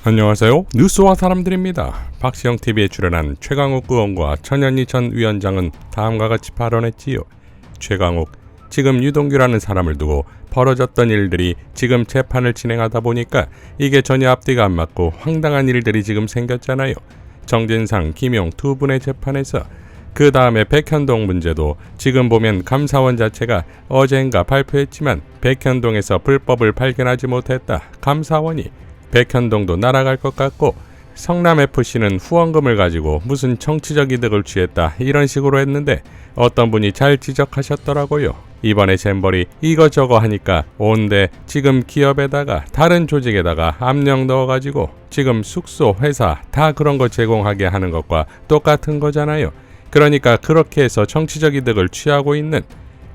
안녕하세요. 뉴스와 사람들입니다. 박시영TV에 출연한 최강욱 의원과 천현희 전 위원장은 다음과 같이 발언했지요. 최강욱, 지금 유동규라는 사람을 두고 벌어졌던 일들이 지금 재판을 진행하다 보니까 이게 전혀 앞뒤가 안 맞고 황당한 일들이 지금 생겼잖아요. 정진상, 김용 두 분의 재판에서 그 다음에 백현동 문제도 지금 보면 감사원 자체가 어젠가 발표했지만 백현동에서 불법을 발견하지 못했다. 감사원이 백현동도 날아갈 것 같고 성남FC는 후원금을 가지고 무슨 정치적 이득을 취했다 이런 식으로 했는데 어떤 분이 잘 지적하셨더라고요. 이번에 잼버리 이거저거 하니까 온데 지금 기업에다가 다른 조직에다가 압력 넣어가지고 지금 숙소, 회사 다 그런 거 제공하게 하는 것과 똑같은 거잖아요. 그러니까 그렇게 해서 정치적 이득을 취하고 있는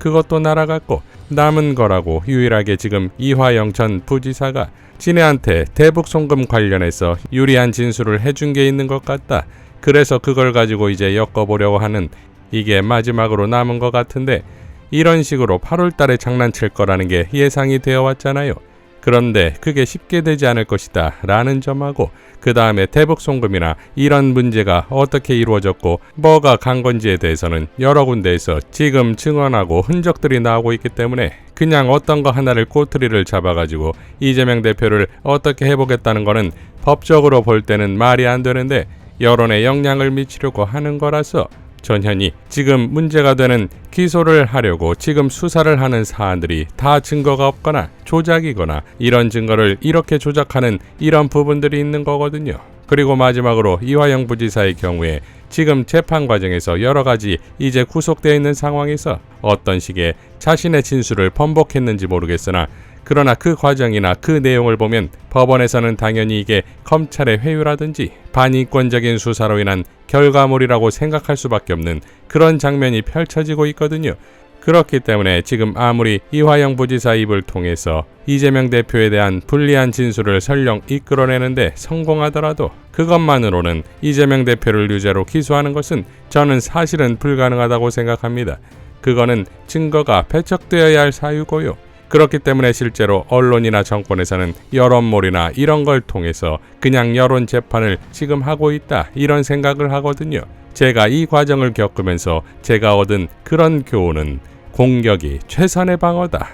그것도 날아갔고 남은 거라고 유일하게 지금 이화영 전 부지사가 진해한테 대북 송금 관련해서 유리한 진술을 해준 게 있는 것 같다. 그래서 그걸 가지고 이제 엮어보려고 하는 이게 마지막으로 남은 것 같은데 이런 식으로 8월 달에 장난칠 거라는 게 예상이 되어 왔잖아요. 그런데 그게 쉽게 되지 않을 것이다 라는 점하고 그 다음에 대북 송금이나 이런 문제가 어떻게 이루어졌고 뭐가 간 건지에 대해서는 여러 군데에서 지금 증언하고 흔적들이 나오고 있기 때문에 그냥 어떤 거 하나를 꼬투리를 잡아가지고 이재명 대표를 어떻게 해보겠다는 거는 법적으로 볼 때는 말이 안 되는데 여론에 영향을 미치려고 하는 거라서 전현희 지금 문제가 되는 기소를 하려고 지금 수사를 하는 사안들이 다 증거가 없거나 조작이거나 이런 증거를 이렇게 조작하는 이런 부분들이 있는 거거든요. 그리고 마지막으로 이화영 부지사의 경우에 지금 재판 과정에서 여러 가지 이제 구속되어 있는 상황에서 어떤 식의 자신의 진술을 번복했는지 모르겠으나 그러나 그 과정이나 그 내용을 보면 법원에서는 당연히 이게 검찰의 회유라든지 반인권적인 수사로 인한 결과물이라고 생각할 수밖에 없는 그런 장면이 펼쳐지고 있거든요. 그렇기 때문에 지금 아무리 이화영 부지사 입을 통해서 이재명 대표에 대한 불리한 진술을 설령 이끌어내는데 성공하더라도 그것만으로는 이재명 대표를 유죄로 기소하는 것은 저는 사실은 불가능하다고 생각합니다. 그거는 증거가 배척되어야 할 사유고요. 그렇기 때문에 실제로 언론이나 정권에서는 여론몰이나 이런 걸 통해서 그냥 여론 재판을 지금 하고 있다 이런 생각을 하거든요. 제가 이 과정을 겪으면서 제가 얻은 그런 교훈은 공격이 최선의 방어다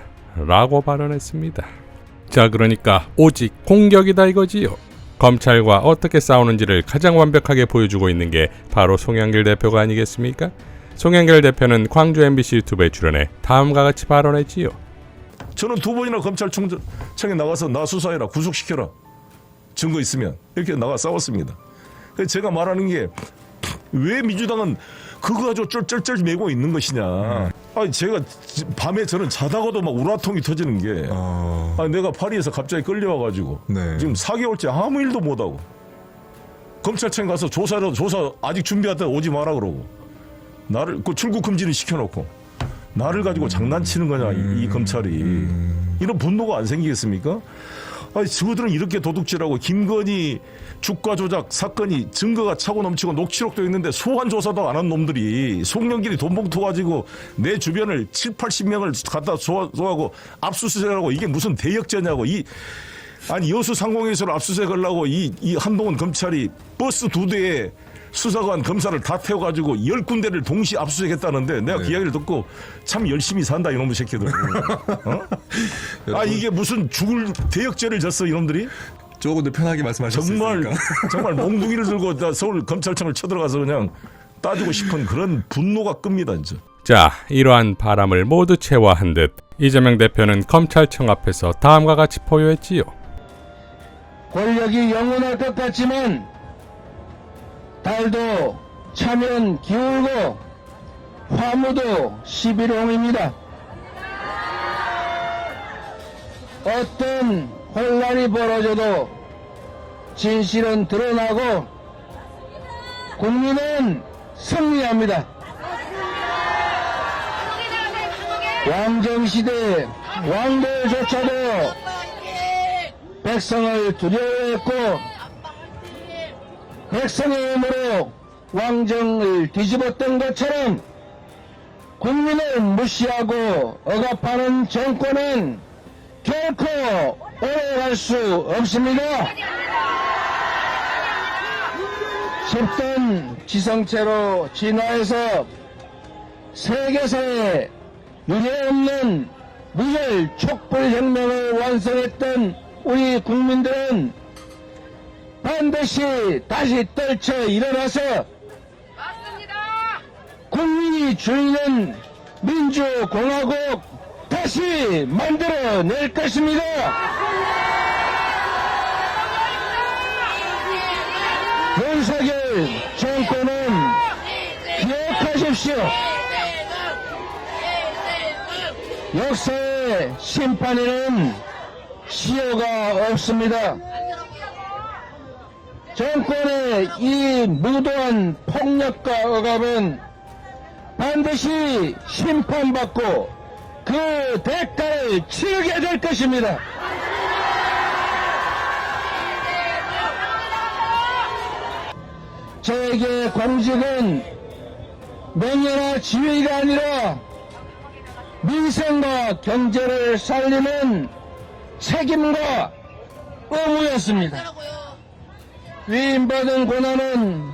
라고 발언했습니다. 자, 그러니까 오직 공격이다 이거지요. 검찰과 어떻게 싸우는지를 가장 완벽하게 보여주고 있는 게 바로 송영길 대표가 아니겠습니까? 송영길 대표는 광주 MBC 유튜브에 출연해 다음과 같이 발언했지요. 저는 2번이나 검찰청에 나가서 나 수사해라, 구속시켜라, 증거 있으면 이렇게 나가 싸웠습니다. 그래서 제가 말하는 게 왜 민주당은 그거 가지고 쩔쩔쩔 매고 있는 것이냐. 아니 제가 밤에 저는 자다가도 막 우라통이 터지는 게 아니 내가 파리에서 갑자기 끌려와가지고 지금 4개월째 아무 일도 못하고 검찰청에 가서 조사 아직 준비하다 오지 마라 그러고 나를 그 출국 금지를 시켜놓고 나를 가지고 장난치는 거냐 이 검찰이. 이런 분노가 안 생기겠습니까? 아니 저들은 이렇게 도둑질하고 김건희 주가 조작 사건이 증거가 차고 넘치고 녹취록도 있는데 소환 조사도 안 한 놈들이 송영길이 돈 봉투 가지고 내 주변을 70-80명을 갖다 소하고 압수수색하고 이게 무슨 대역죄냐고. 아니 여수 상공회의소를 압수수색하려고 이 한동훈 검찰이 버스 2대에 수사관 검사를 다 태워가지고 10군데를 동시에 압수수색했다는데 내가 그 이야기를 듣고 참 열심히 산다 이놈의 새끼들. 아 이게 무슨 죽을 대역죄를 졌어 이놈들이? 조금 더 편하게 말씀하셨으니까. 정말 몽둥이를 들고 서울 검찰청을 쳐들어가서 그냥 따지고 싶은 그런 분노가 끕니다 진짜. 자, 이러한 바람을 모두 채워한 듯 이재명 대표는 검찰청 앞에서 다음과 같이 포효했지요. 권력이 영원할 것 같지만 달도 차면 기울고 화무도 11홍입니다. 어떤 혼란이 벌어져도 진실은 드러나고 국민은 승리합니다. 왕정시대 왕들조차도 백성을 두려워했고 백성의 힘으로 왕정을 뒤집었던 것처럼 국민을 무시하고 억압하는 정권은 결코 오래 갈 수 없습니다. 10톤 지성체로 진화해서 세계사에 유례없는 무혈 촛불혁명을 완성했던 우리 국민들은 반드시 다시 떨쳐 일어나서 맞습니다. 국민이 주인은 민주공화국 다시 만들어낼 것입니다. 윤석열 정권은 기억하십시오. 역사의 심판에는 시효가 없습니다. 정권의 이 무도한 폭력과 억압은 반드시 심판받고 그 대가를 치르게 될 것입니다. 저에게 공직은 명예나 지위가 아니라 민생과 경제를 살리는 책임과 의무였습니다. 위임받은 권한은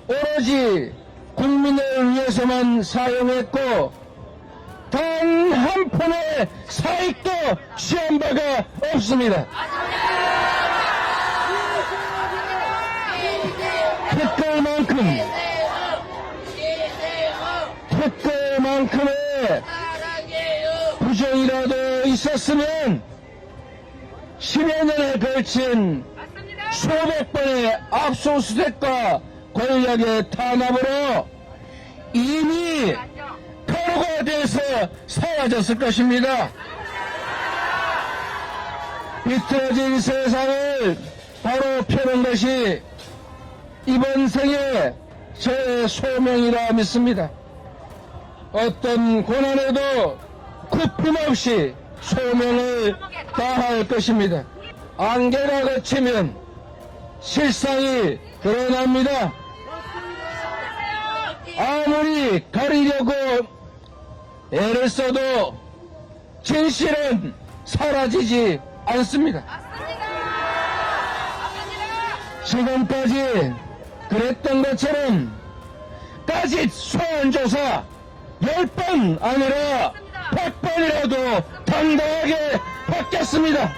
오로지 국민을 위해서만 사용했고 단 한 푼의 사익도 취한 바가 없습니다. 특검만큼의 부정이라도 있었으면 10여 년에 걸친 수백 번의 압수수색과 권력의 탄압으로 이미 토로가 돼서 사라졌을 것입니다. 비틀어진 세상을 바로 펴는 것이 이번 생에 저의 소명이라 믿습니다. 어떤 고난에도 굽힘없이 소명을 다할 것입니다. 안개가 걷히면 실상이 드러납니다. 아무리 가리려고 애를 써도 진실은 사라지지 않습니다. 지금까지 그랬던 것처럼 따짓 소환조사 10번 아니라 100번이라도 당당하게 받겠습니다.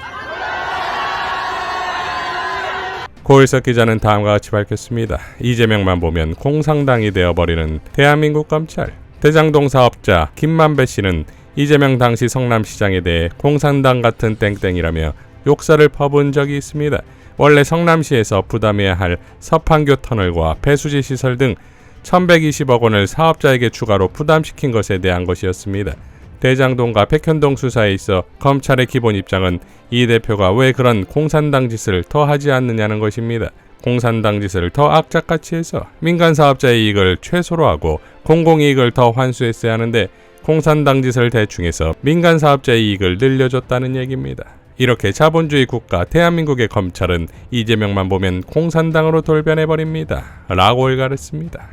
고일석 기자는 다음과 같이 밝혔습니다. 이재명만 보면 공산당이 되어버리는 대한민국 검찰. 대장동 사업자 김만배 씨는 이재명 당시 성남시장에 대해 공산당 같은 땡땡이라며 욕설을 퍼부은 적이 있습니다. 원래 성남시에서 부담해야 할 서판교 터널과 배수지 시설 등 1120억 원을 사업자에게 추가로 부담시킨 것에 대한 것이었습니다. 대장동과 백현동 수사에 있어 검찰의 기본 입장은 이 대표가 왜 그런 공산당 짓을 더 하지 않느냐는 것입니다. 공산당 짓을 더 악착같이 해서 민간 사업자의 이익을 최소로 하고 공공이익을 더 환수했어야 하는데 공산당 짓을 대충해서 민간 사업자의 이익을 늘려줬다는 얘기입니다. 이렇게 자본주의 국가 대한민국의 검찰은 이재명만 보면 공산당으로 돌변해버립니다. 라고 일갈했습니다.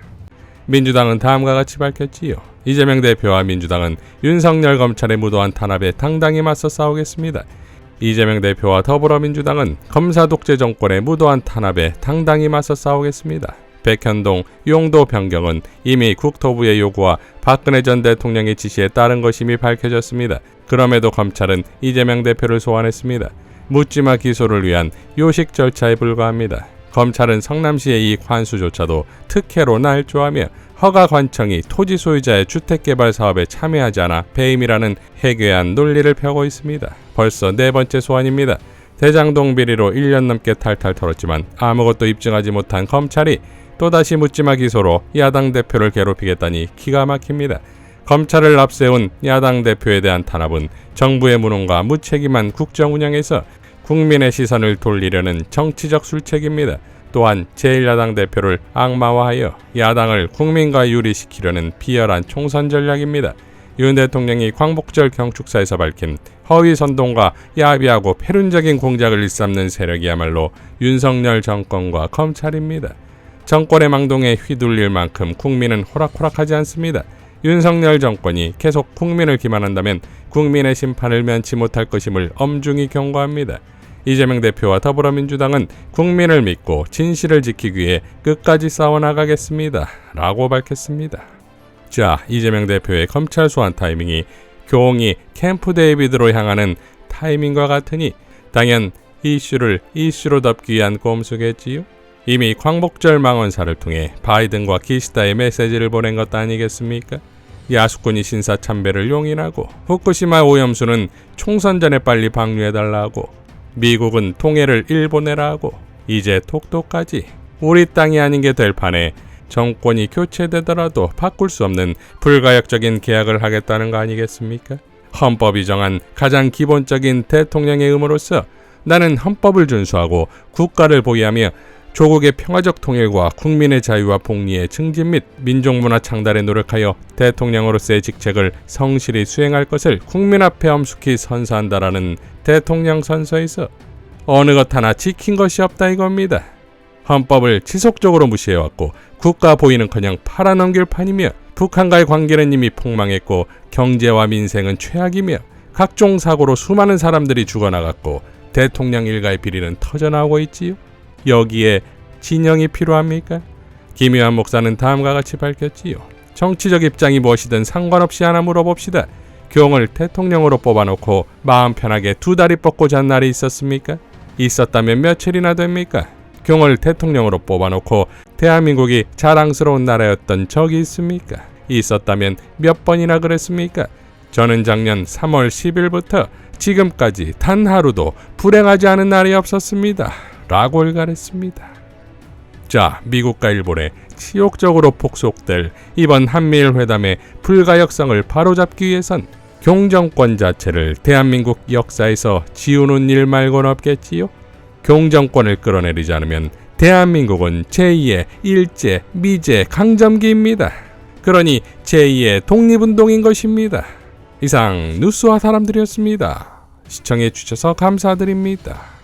민주당은 다음과 같이 밝혔지요. 이재명 대표와 민주당은 윤석열 검찰의 무도한 탄압에 당당히 맞서 싸우겠습니다. 이재명 대표와 더불어민주당은 검사 독재 정권의 무도한 탄압에 당당히 맞서 싸우겠습니다. 백현동 용도 변경은 이미 국토부의 요구와 박근혜 전 대통령의 지시에 따른 것임이 밝혀졌습니다. 그럼에도 검찰은 이재명 대표를 소환했습니다. 묻지마 기소를 위한 요식 절차에 불과합니다. 검찰은 성남시의 이익 환수조차도 특혜로 날조하며 허가 관청이 토지 소유자의 주택개발 사업에 참여하지 않아 배임이라는 해괴한 논리를 펴고 있습니다. 벌써 네 번째 소환입니다. 대장동 비리로 1년 넘게 탈탈 털었지만 아무것도 입증하지 못한 검찰이 또다시 묻지마 기소로 야당 대표를 괴롭히겠다니 기가 막힙니다. 검찰을 앞세운 야당 대표에 대한 탄압은 정부의 무능과 무책임한 국정 운영에서 국민의 시선을 돌리려는 정치적 술책입니다. 또한 제1야당 대표를 악마화하여 야당을 국민과 유리시키려는 비열한 총선 전략입니다. 윤 대통령이 광복절 경축사에서 밝힌 허위 선동과 야비하고 패륜적인 공작을 일삼는 세력이야말로 윤석열 정권과 검찰입니다. 정권의 망동에 휘둘릴 만큼 국민은 호락호락하지 않습니다. 윤석열 정권이 계속 국민을 기만한다면 국민의 심판을 면치 못할 것임을 엄중히 경고합니다. 이재명 대표와 더불어민주당은 국민을 믿고 진실을 지키기 위해 끝까지 싸워나가겠습니다. 라고 밝혔습니다. 자, 이재명 대표의 검찰 소환 타이밍이 교홍이 캠프 데이비드로 향하는 타이밍과 같으니 당연 이슈를 이슈로 덮기 위한 꼼수겠지요. 이미 광복절 망언사를 통해 바이든과 기시다의 메시지를 보낸 것 아니겠습니까? 야수꾼이 신사 참배를 용인하고 후쿠시마 오염수는 총선 전에 빨리 방류해달라고 미국은 통해를 일본해라고 이제 독도까지 우리 땅이 아닌 게 될 판에 정권이 교체되더라도 바꿀 수 없는 불가역적인 계약을 하겠다는 거 아니겠습니까? 헌법이 정한 가장 기본적인 대통령의 의무로서 나는 헌법을 준수하고 국가를 보위하며 조국의 평화적 통일과 국민의 자유와 복리의 증진 및 민족문화 창달에 노력하여 대통령으로서의 직책을 성실히 수행할 것을 국민 앞에 엄숙히 선서한다라는 대통령 선서에서 어느 것 하나 지킨 것이 없다 이겁니다. 헌법을 지속적으로 무시해왔고 국가 보위는커녕 팔아넘길 판이며 북한과의 관계는 이미 폭망했고 경제와 민생은 최악이며 각종 사고로 수많은 사람들이 죽어나갔고 대통령 일가의 비리는 터져나오고 있지요. 여기에 진영이 필요합니까? 김유한 목사는 다음과 같이 밝혔지요. 정치적 입장이 무엇이든 상관없이 하나 물어봅시다. 교홍을 대통령으로 뽑아놓고 마음 편하게 두 다리 뻗고 잔 날이 있었습니까? 있었다면 며칠이나 됩니까? 교홍을 대통령으로 뽑아놓고 대한민국이 자랑스러운 나라였던 적이 있습니까? 있었다면 몇 번이나 그랬습니까? 저는 작년 3월 10일부터 지금까지 단 하루도 불행하지 않은 날이 없었습니다. 라고 일갈했습니다. 자, 미국과 일본에 치욕적으로 폭속될 이번 한미일 회담의 불가역성을 바로잡기 위해선 경정권 자체를 대한민국 역사에서 지우는 일 말고는 없겠지요. 경정권을 끌어내리지 않으면 대한민국은 제2의 일제, 미제, 강점기입니다. 그러니 제2의 독립운동인 것입니다. 이상 뉴스와 사람들이었습니다. 시청해 주셔서 감사드립니다.